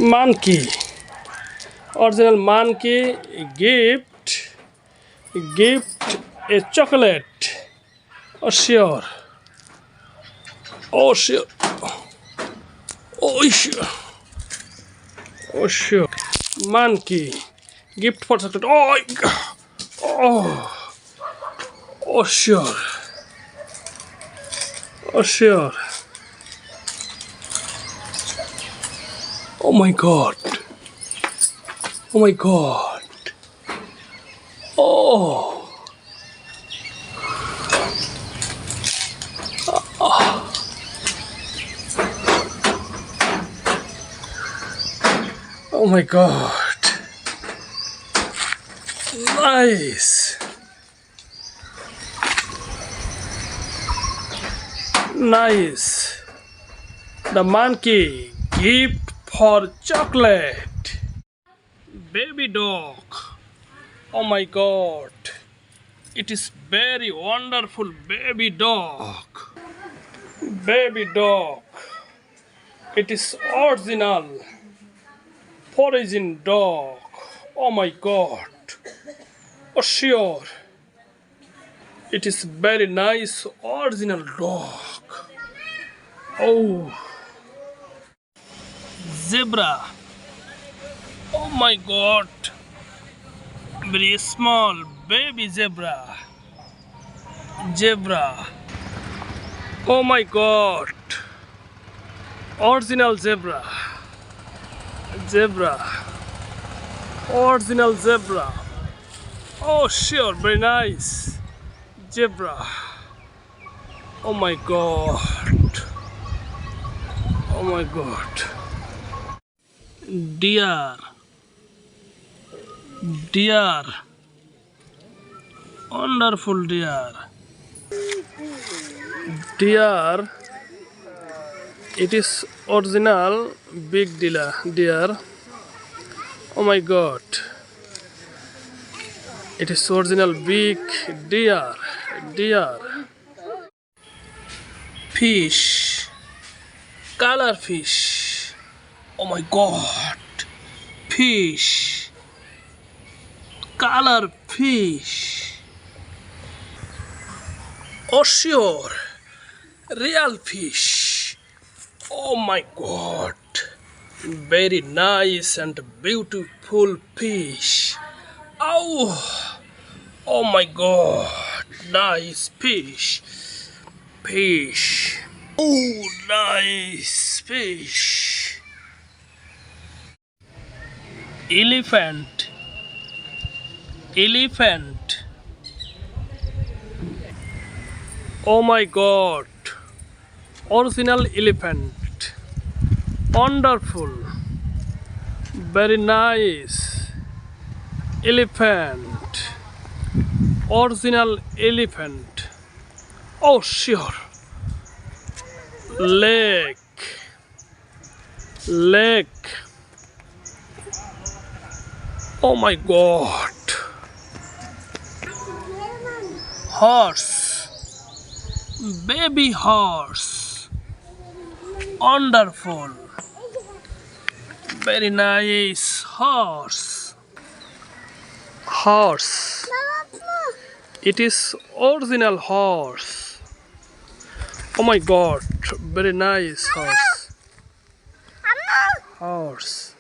monkey. Original monkey gift a chocolate. Oh sure. Oh sure. Oh sure. Oh sure. Monkey gift for chocolate. Oh sure. Oh sure. Oh my god. Oh my god. Oh. Oh my god. Nice. Nice. The monkey gift for chocolate. Baby dog. Oh my god. It is very wonderful baby dog. Baby dog. It is original origin dog. Oh my god. Oh sure. It is very nice original dog. Oh. Zebra. Oh my god. Very small baby zebra. Zebra. Oh my god. Original zebra. Zebra. Original zebra. Oh sure, very nice. Zebra. Oh my god. Oh my god. Deer. Deer. Wonderful deer. Deer. It is original big deer. Oh my god. It is original big deer. Deer. Fish. Color fish. Oh my god. Fish. Color fish. Oh sure. Real fish. Oh my god. Very nice and beautiful fish. Oh. Oh my god. Nice fish. Fish. Oh, nice fish. Elephant. Elephant. Oh my god. Original elephant. Wonderful. Very nice. Elephant. Original elephant. Oh sure. Leg. Leg. Oh my god. Horse. Baby horse. Wonderful. Very nice horse. Horse. It is original horse. Oh my god. Very nice horse. Horse.